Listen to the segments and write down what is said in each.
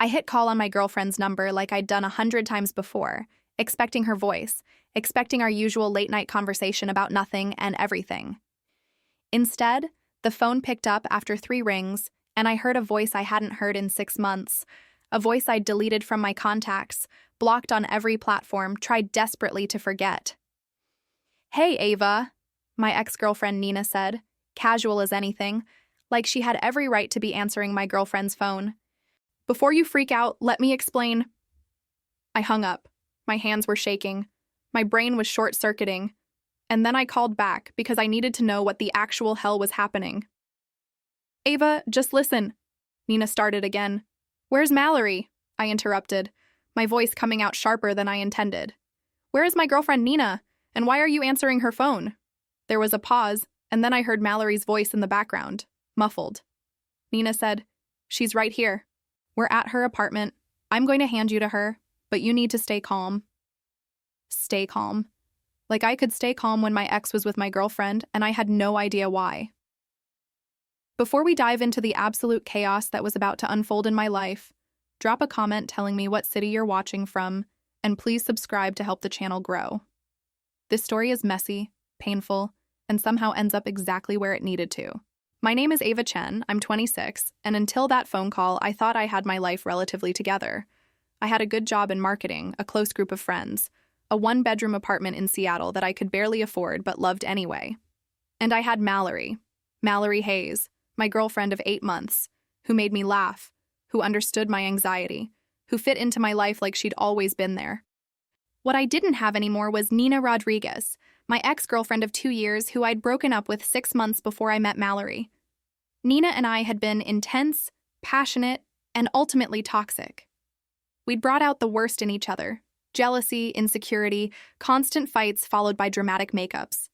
I hit call on my girlfriend's number like I'd done 100 times before, expecting her voice, expecting our usual late-night conversation about nothing and everything. Instead, the phone picked up after 3 rings, and I heard a voice I hadn't heard in 6 months, a voice I'd deleted from my contacts, blocked on every platform, tried desperately to forget. "Hey, Ava," my ex-girlfriend Nina said, casual as anything, like she had every right to be answering my girlfriend's phone. "Before you freak out, let me explain." I hung up. My hands were shaking. My brain was short-circuiting. And then I called back because I needed to know what the actual hell was happening. "Ava, just listen." Nina started again. "Where's Mallory?" I interrupted, my voice coming out sharper than I intended. "Where is my girlfriend Nina? And why are you answering her phone?" There was a pause, and then I heard Mallory's voice in the background, muffled. Nina said, "She's right here. We're at her apartment. I'm going to hand you to her, but you need to stay calm." Stay calm. Like I could stay calm when my ex was with my girlfriend, and I had no idea why. Before we dive into the absolute chaos that was about to unfold in my life, drop a comment telling me what city you're watching from, and please subscribe to help the channel grow. This story is messy, painful, and somehow ends up exactly where it needed to. My name is Ava Chen, I'm 26, and until that phone call, I thought I had my life relatively together. I had a good job in marketing, a close group of friends, a 1-bedroom apartment in Seattle that I could barely afford but loved anyway. And I had Mallory Hayes, my girlfriend of 8 months, who made me laugh, who understood my anxiety, who fit into my life like she'd always been there. What I didn't have anymore was Nina Rodriguez, my ex-girlfriend of 2 years who I'd broken up with 6 months before I met Mallory. Nina and I had been intense, passionate, and ultimately toxic. We'd brought out the worst in each other: jealousy, insecurity, constant fights followed by dramatic makeups.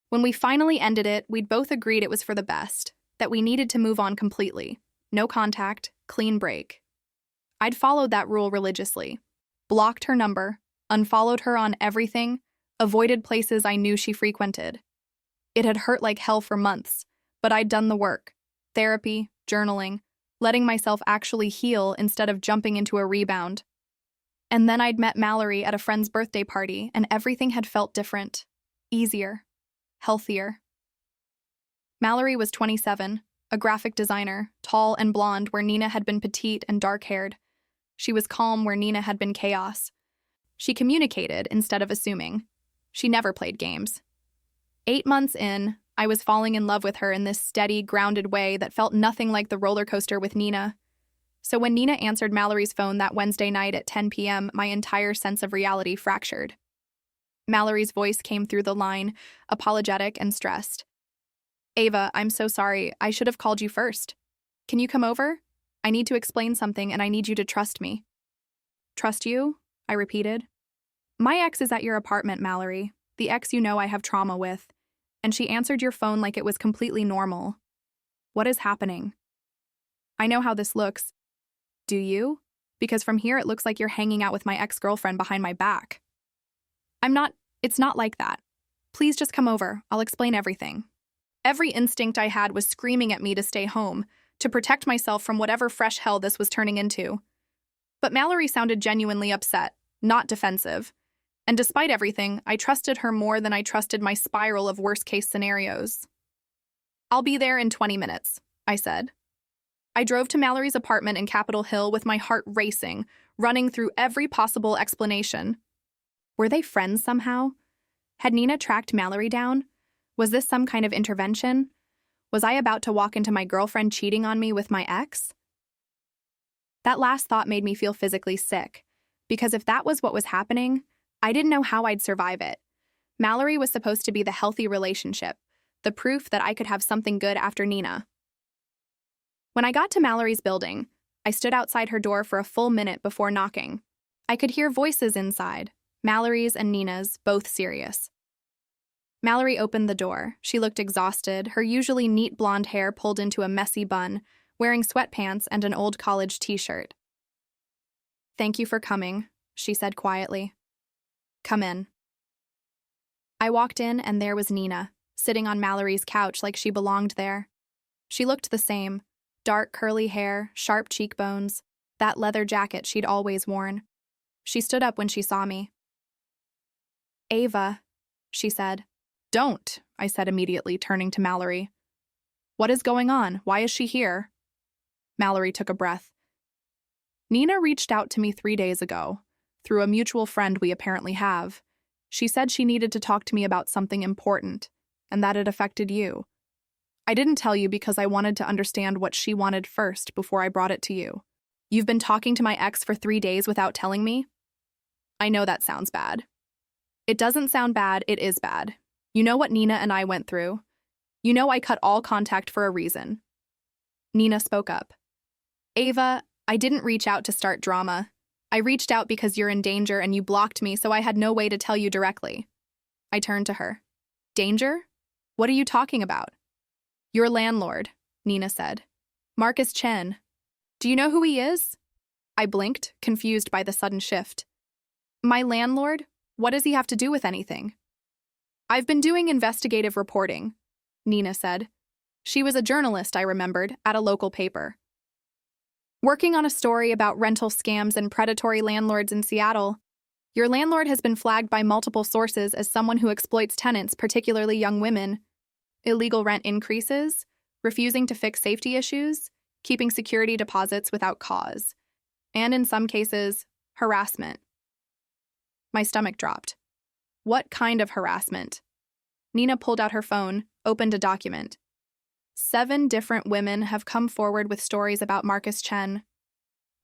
When we finally ended it, we'd both agreed it was for the best, that we needed to move on completely. No contact, clean break. I'd followed that rule religiously. Blocked her number, unfollowed her on everything, avoided places I knew she frequented. It had hurt like hell for months, but I'd done the work. Therapy, journaling, letting myself actually heal instead of jumping into a rebound. And then I'd met Mallory at a friend's birthday party, and everything had felt different, easier, healthier. Mallory was 27, a graphic designer, tall and blonde where Nina had been petite and dark-haired. She was calm where Nina had been chaos. She communicated instead of assuming. She never played games. 8 months in, I was falling in love with her in this steady, grounded way that felt nothing like the roller coaster with Nina. So when Nina answered Mallory's phone that Wednesday night at 10 p.m., my entire sense of reality fractured. Mallory's voice came through the line, apologetic and stressed. "Ava, I'm so sorry. I should have called you first. Can you come over? I need to explain something and I need you to trust me." "Trust you?" I repeated. "My ex is at your apartment, Mallory, the ex you know I have trauma with." And she answered your phone like it was completely normal. "What is happening?" "I know how this looks. Do you? Because from here it looks like you're hanging out with my ex-girlfriend behind my back." It's not like that. Please just come over, I'll explain everything." Every instinct I had was screaming at me to stay home, to protect myself from whatever fresh hell this was turning into. But Mallory sounded genuinely upset, not defensive. And despite everything, I trusted her more than I trusted my spiral of worst-case scenarios. "I'll be there in 20 minutes, I said. I drove to Mallory's apartment in Capitol Hill with my heart racing, running through every possible explanation. Were they friends somehow? Had Nina tracked Mallory down? Was this some kind of intervention? Was I about to walk into my girlfriend cheating on me with my ex? That last thought made me feel physically sick, because if that was what was happening, I didn't know how I'd survive it. Mallory was supposed to be the healthy relationship, the proof that I could have something good after Nina. When I got to Mallory's building, I stood outside her door for a full minute before knocking. I could hear voices inside, Mallory's and Nina's, both serious. Mallory opened the door. She looked exhausted, her usually neat blonde hair pulled into a messy bun, wearing sweatpants and an old college t-shirt. "Thank you for coming," she said quietly. "Come in." I walked in and there was Nina, sitting on Mallory's couch like she belonged there. She looked the same, dark curly hair, sharp cheekbones, that leather jacket she'd always worn. She stood up when she saw me. "Ava," she said. "Don't," I said immediately, turning to Mallory. "What is going on? Why is she here?" Mallory took a breath. "Nina reached out to me 3 days ago, through a mutual friend we apparently have. She said she needed to talk to me about something important, and that it affected you. I didn't tell you because I wanted to understand what she wanted first before I brought it to you. You've been talking to my ex for 3 days without telling me? I know that sounds bad. It doesn't sound bad, it is bad. You know what Nina and I went through. You know I cut all contact for a reason." Nina spoke up. "Ava, I didn't reach out to start drama. I reached out because you're in danger and you blocked me, so I had no way to tell you directly." I turned to her. "Danger? What are you talking about?" "Your landlord," Nina said. "Marcus Chen. Do you know who he is?" I blinked, confused by the sudden shift. "My landlord? What does he have to do with anything?" "I've been doing investigative reporting," Nina said. She was a journalist, I remembered, at a local paper. "Working on a story about rental scams and predatory landlords in Seattle. Your landlord has been flagged by multiple sources as someone who exploits tenants, particularly young women. Illegal rent increases, refusing to fix safety issues, keeping security deposits without cause, and in some cases, harassment." My stomach dropped. What kind of harassment? Nina pulled out her phone, opened a document. 7 different women have come forward with stories about Marcus Chen.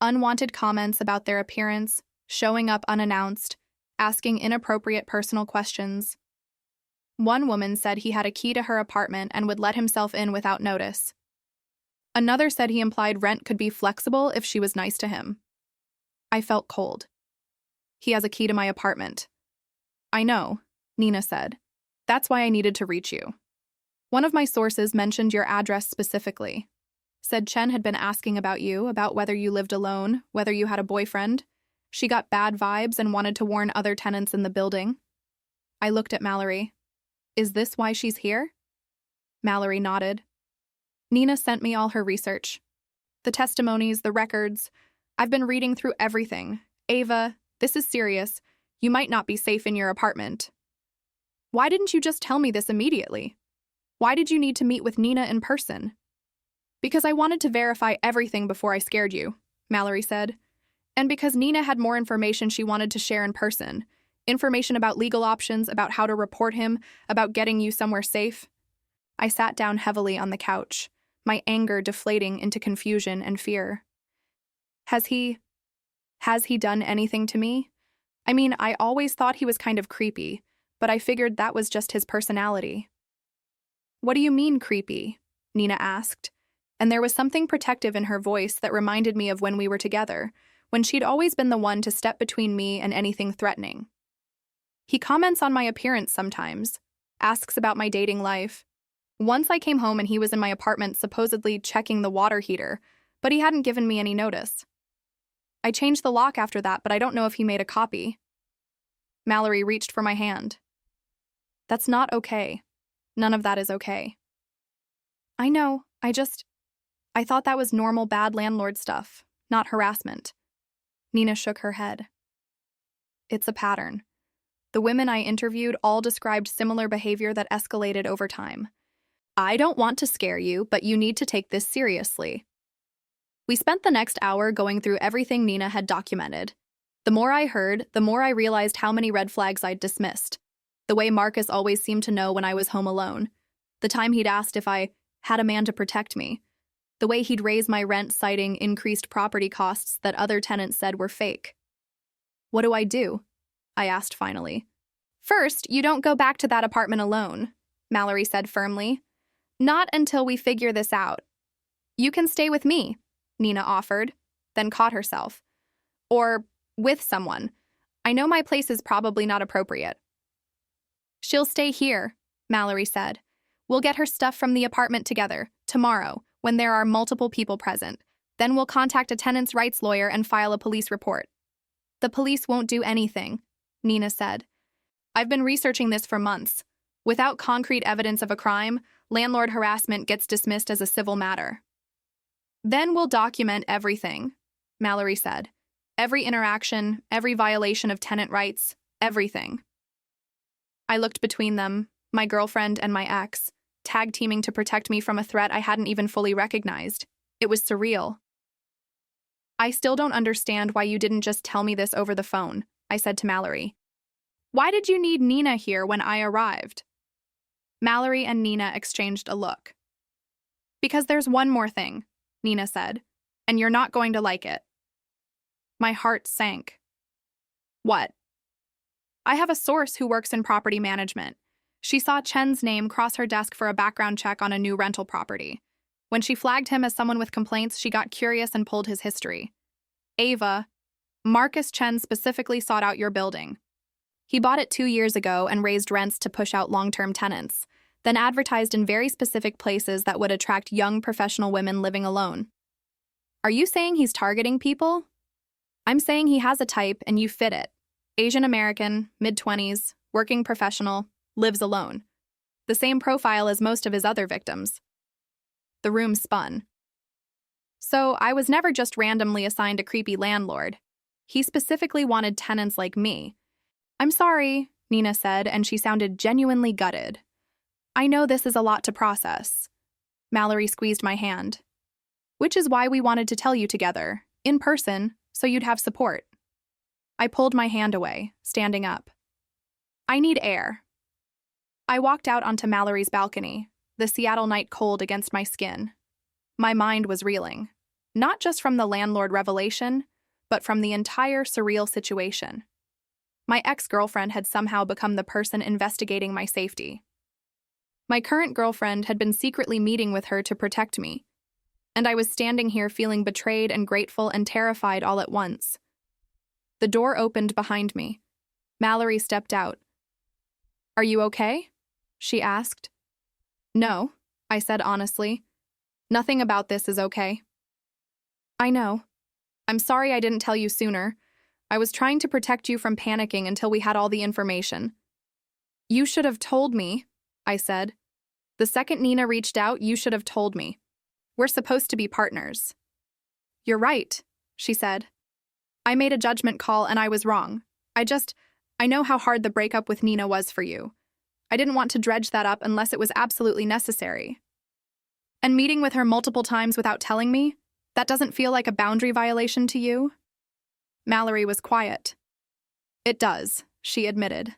Unwanted comments about their appearance, showing up unannounced, asking inappropriate personal questions. One woman said he had a key to her apartment and would let himself in without notice. Another said he implied rent could be flexible if she was nice to him. I felt cold. "He has a key to my apartment." "I know," Nina said. "That's why I needed to reach you. One of my sources mentioned your address specifically. Said Chen had been asking about you, about whether you lived alone, whether you had a boyfriend. She got bad vibes and wanted to warn other tenants in the building." I looked at Mallory. "Is this why she's here?" Mallory nodded. "Nina sent me all her research. The testimonies, the records. I've been reading through everything. Ava, this is serious. You might not be safe in your apartment." "Why didn't you just tell me this immediately? Why did you need to meet with Nina in person?" "Because I wanted to verify everything before I scared you," Mallory said. "And because Nina had more information she wanted to share in person. Information about legal options, about how to report him, about getting you somewhere safe." I sat down heavily on the couch, my anger deflating into confusion and fear. Has he done anything to me? I mean, I always thought he was kind of creepy, but I figured that was just his personality. "What do you mean, creepy?" Nina asked, and there was something protective in her voice that reminded me of when we were together, when she'd always been the one to step between me and anything threatening. "He comments on my appearance sometimes, asks about my dating life. Once I came home and he was in my apartment supposedly checking the water heater, but he hadn't given me any notice. I changed the lock after that, but I don't know if he made a copy." Mallory reached for my hand. "That's not okay. None of that is okay." "I know, I thought that was normal bad landlord stuff, not harassment." Nina shook her head. "It's a pattern. The women I interviewed all described similar behavior that escalated over time. I don't want to scare you, but you need to take this seriously." We spent the next hour going through everything Nina had documented. The more I heard, the more I realized how many red flags I'd dismissed. The way Marcus always seemed to know when I was home alone. The time he'd asked if I had a man to protect me. The way he'd raise my rent citing increased property costs that other tenants said were fake. "What do I do?" I asked finally. "First, you don't go back to that apartment alone," Mallory said firmly. "Not until we figure this out. You can stay with me," Nina offered, then caught herself. "Or with someone. I know my place is probably not appropriate." "She'll stay here," Mallory said. "We'll get her stuff from the apartment together, tomorrow, when there are multiple people present. Then we'll contact a tenants' rights lawyer and file a police report." "The police won't do anything," Nina said. "I've been researching this for months. Without concrete evidence of a crime, landlord harassment gets dismissed as a civil matter." "Then we'll document everything," Mallory said. Every interaction, every violation of tenant rights, everything. I looked between them, my girlfriend and my ex, tag teaming to protect me from a threat I hadn't even fully recognized. It was surreal. I still don't understand why you didn't just tell me this over the phone, I said to Mallory. Why did you need Nina here when I arrived? Mallory and Nina exchanged a look. Because there's one more thing, Nina said, and you're not going to like it. My heart sank. What? I have a source who works in property management. She saw Chen's name cross her desk for a background check on a new rental property. When she flagged him as someone with complaints, she got curious and pulled his history. Ava, Marcus Chen specifically sought out your building. He bought it 2 years ago and raised rents to push out long-term tenants, then advertised in very specific places that would attract young professional women living alone. Are you saying he's targeting people? I'm saying he has a type and you fit it. Asian American, mid-20s, working professional, lives alone. The same profile as most of his other victims. The room spun. So I was never just randomly assigned a creepy landlord. He specifically wanted tenants like me. I'm sorry, Nina said, and she sounded genuinely gutted. I know this is a lot to process. Mallory squeezed my hand. Which is why we wanted to tell you together, in person, so you'd have support. I pulled my hand away, standing up. I need air. I walked out onto Mallory's balcony, the Seattle night cold against my skin. My mind was reeling, not just from the landlord revelation, but from the entire surreal situation. My ex-girlfriend had somehow become the person investigating my safety. My current girlfriend had been secretly meeting with her to protect me, and I was standing here feeling betrayed and grateful and terrified all at once. The door opened behind me. Mallory stepped out. Are you okay? She asked. No, I said honestly. Nothing about this is okay. I know. I'm sorry I didn't tell you sooner. I was trying to protect you from panicking until we had all the information. You should have told me, I said. The second Nina reached out, you should have told me. We're supposed to be partners. You're right, she said. I made a judgment call and I was wrong. I know how hard the breakup with Nina was for you. I didn't want to dredge that up unless it was absolutely necessary. And meeting with her multiple times without telling me, that doesn't feel like a boundary violation to you? Mallory was quiet. It does, she admitted.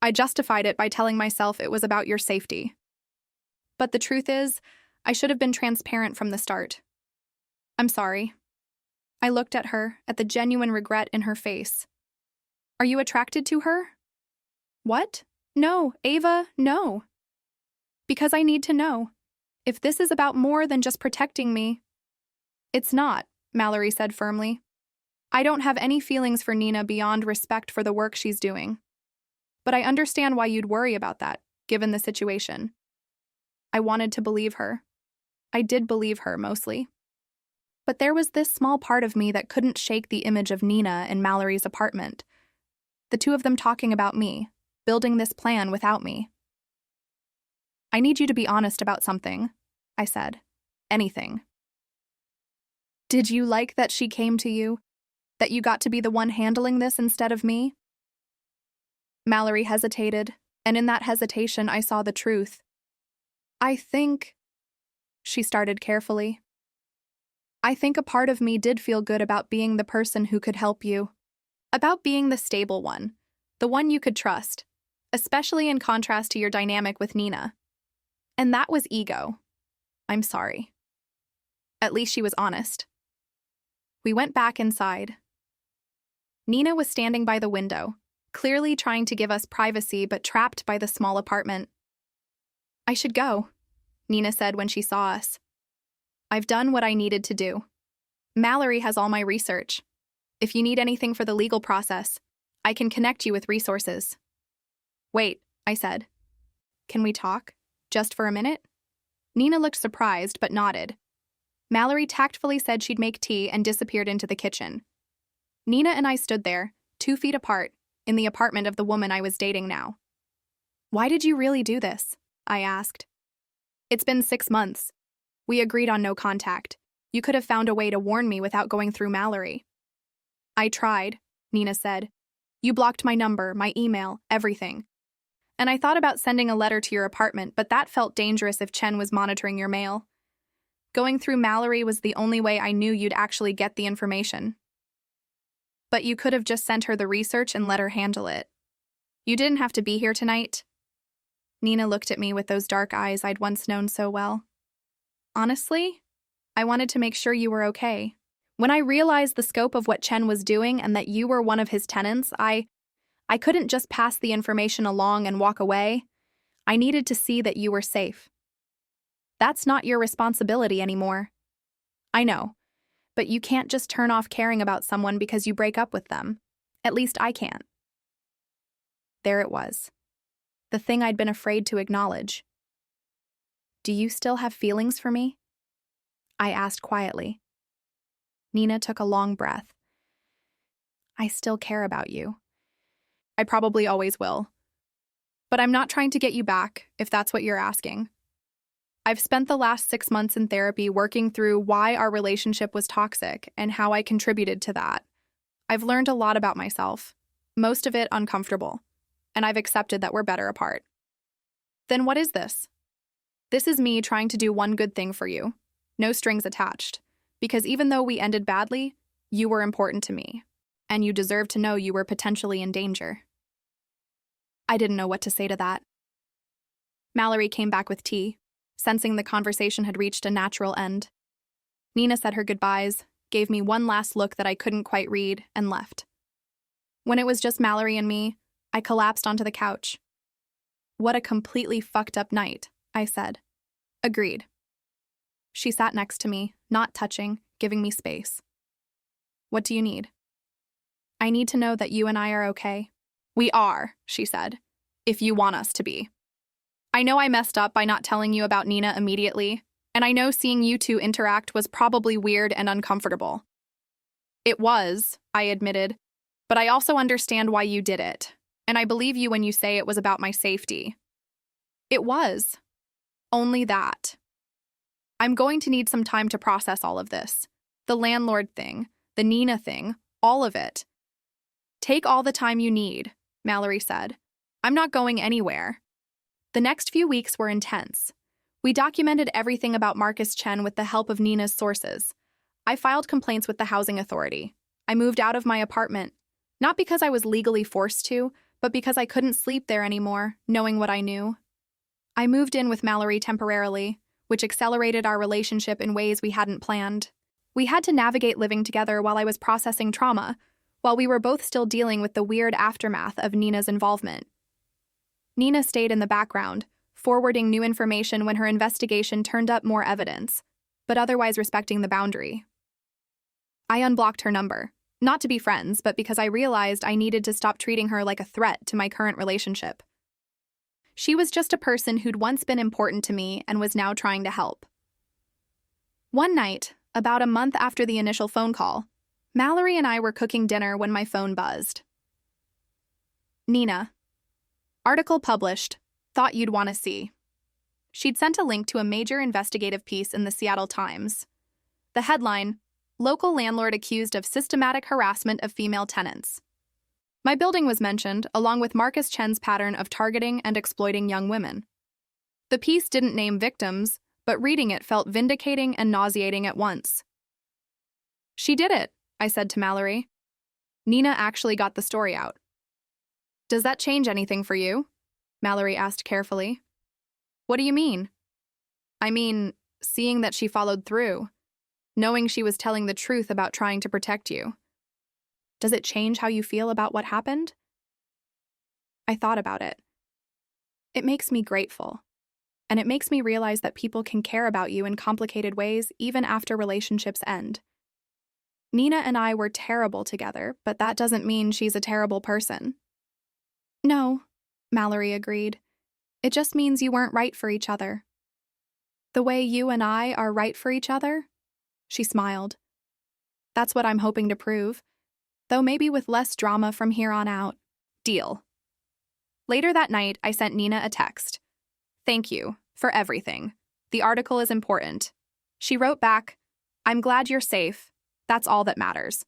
I justified it by telling myself it was about your safety. But the truth is, I should have been transparent from the start. I'm sorry. I looked at her, at the genuine regret in her face. Are you attracted to her? What? No, Ava, no. Because I need to know. If this is about more than just protecting me. It's not, Mallory said firmly. I don't have any feelings for Nina beyond respect for the work she's doing. But I understand why you'd worry about that, given the situation. I wanted to believe her. I did believe her, mostly. But there was this small part of me that couldn't shake the image of Nina in Mallory's apartment. The two of them talking about me, building this plan without me. I need you to be honest about something, I said. Anything. Did you like that she came to you? That you got to be the one handling this instead of me? Mallory hesitated, and in that hesitation I saw the truth. I think, she started carefully. I think a part of me did feel good about being the person who could help you. About being the stable one, the one you could trust, especially in contrast to your dynamic with Nina. And that was ego. I'm sorry. At least she was honest. We went back inside. Nina was standing by the window, clearly trying to give us privacy but trapped by the small apartment. I should go, Nina said when she saw us. I've done what I needed to do. Mallory has all my research. If you need anything for the legal process, I can connect you with resources. Wait, I said. Can we talk? Just for a minute? Nina looked surprised but nodded. Mallory tactfully said she'd make tea and disappeared into the kitchen. Nina and I stood there, 2 feet apart, in the apartment of the woman I was dating now. Why did you really do this? I asked. It's been 6 months. We agreed on no contact. You could have found a way to warn me without going through Mallory. I tried, Nina said. You blocked my number, my email, everything. And I thought about sending a letter to your apartment, but that felt dangerous if Chen was monitoring your mail. Going through Mallory was the only way I knew you'd actually get the information. But you could have just sent her the research and let her handle it. You didn't have to be here tonight. Nina looked at me with those dark eyes I'd once known so well. Honestly, I wanted to make sure you were okay. When I realized the scope of what Chen was doing and that you were one of his tenants, I couldn't just pass the information along and walk away. I needed to see that you were safe. That's not your responsibility anymore. I know, but you can't just turn off caring about someone because you break up with them. At least I can't. There it was. The thing I'd been afraid to acknowledge. Do you still have feelings for me? I asked quietly. Nina took a long breath. I still care about you. I probably always will. But I'm not trying to get you back, if that's what you're asking. I've spent the last 6 months in therapy working through why our relationship was toxic and how I contributed to that. I've learned a lot about myself, most of it uncomfortable, and I've accepted that we're better apart. Then what is this? This is me trying to do one good thing for you, no strings attached, because even though we ended badly, you were important to me, and you deserve to know you were potentially in danger. I didn't know what to say to that. Mallory came back with tea, sensing the conversation had reached a natural end. Nina said her goodbyes, gave me one last look that I couldn't quite read, and left. When it was just Mallory and me, I collapsed onto the couch. What a completely fucked up night, I said. Agreed. She sat next to me, not touching, giving me space. What do you need? I need to know that you and I are okay. We are, she said, if you want us to be. I know I messed up by not telling you about Nina immediately, and I know seeing you two interact was probably weird and uncomfortable. It was, I admitted, but I also understand why you did it, and I believe you when you say it was about my safety. It was. Only that. I'm going to need some time to process all of this. The landlord thing, the Nina thing, all of it. Take all the time you need, Mallory said. I'm not going anywhere. The next few weeks were intense. We documented everything about Marcus Chen with the help of Nina's sources. I filed complaints with the housing authority. I moved out of my apartment, not because I was legally forced to, but because I couldn't sleep there anymore, knowing what I knew. I moved in with Mallory temporarily, which accelerated our relationship in ways we hadn't planned. We had to navigate living together while I was processing trauma, while we were both still dealing with the weird aftermath of Nina's involvement. Nina stayed in the background, forwarding new information when her investigation turned up more evidence, but otherwise respecting the boundary. I unblocked her number, not to be friends, but because I realized I needed to stop treating her like a threat to my current relationship. She was just a person who'd once been important to me and was now trying to help. One night, about a month after the initial phone call, Mallory and I were cooking dinner when my phone buzzed. Nina. Article published. Thought you'd want to see. She'd sent a link to a major investigative piece in the Seattle Times. The headline, Local Landlord Accused of Systematic Harassment of Female Tenants. My building was mentioned, along with Marcus Chen's pattern of targeting and exploiting young women. The piece didn't name victims, but reading it felt vindicating and nauseating at once. She did it, I said to Mallory. Nina actually got the story out. Does that change anything for you? Mallory asked carefully. What do you mean? I mean, seeing that she followed through, knowing she was telling the truth about trying to protect you. Does it change how you feel about what happened? I thought about it. It makes me grateful, and it makes me realize that people can care about you in complicated ways even after relationships end. Nina and I were terrible together, but that doesn't mean she's a terrible person. No, Mallory agreed. It just means you weren't right for each other. The way you and I are right for each other? She smiled. That's what I'm hoping to prove, though maybe with less drama from here on out. Deal. Later that night, I sent Nina a text. Thank you for everything. The article is important. She wrote back, I'm glad you're safe. That's all that matters.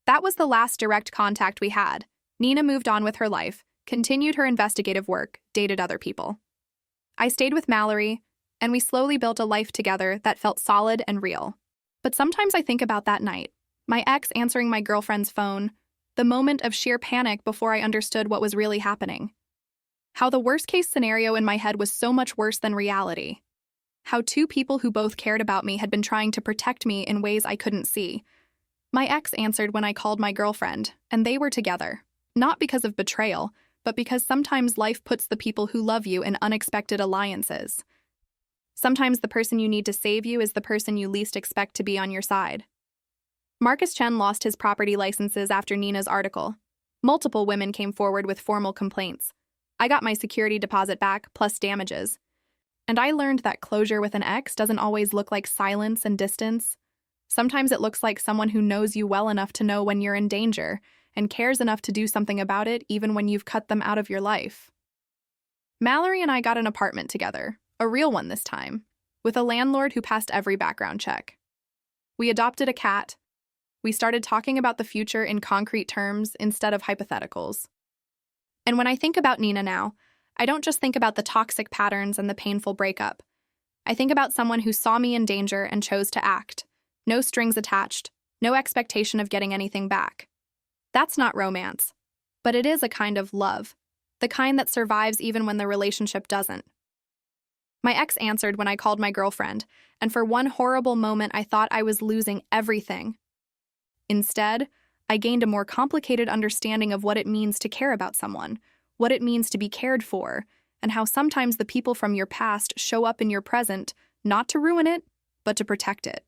That was the last direct contact we had. Nina moved on with her life, continued her investigative work, dated other people. I stayed with Mallory, and we slowly built a life together that felt solid and real. But sometimes I think about that night, my ex answering my girlfriend's phone, the moment of sheer panic before I understood what was really happening. How the worst-case scenario in my head was so much worse than reality. How two people who both cared about me had been trying to protect me in ways I couldn't see. My ex answered when I called my girlfriend, and they were together. Not because of betrayal, but because sometimes life puts the people who love you in unexpected alliances. Sometimes the person you need to save you is the person you least expect to be on your side. Marcus Chen lost his property licenses after Nina's article. Multiple women came forward with formal complaints. I got my security deposit back, plus damages. And I learned that closure with an ex doesn't always look like silence and distance. Sometimes it looks like someone who knows you well enough to know when you're in danger and cares enough to do something about it even when you've cut them out of your life. Mallory and I got an apartment together, a real one this time, with a landlord who passed every background check. We adopted a cat. We started talking about the future in concrete terms instead of hypotheticals. And when I think about Nina now, I don't just think about the toxic patterns and the painful breakup. I think about someone who saw me in danger and chose to act. No strings attached, no expectation of getting anything back. That's not romance, but it is a kind of love, the kind that survives even when the relationship doesn't. My ex answered when I called my girlfriend, and for one horrible moment I thought I was losing everything. Instead, I gained a more complicated understanding of what it means to care about someone, what it means to be cared for, and how sometimes the people from your past show up in your present, not to ruin it, but to protect it.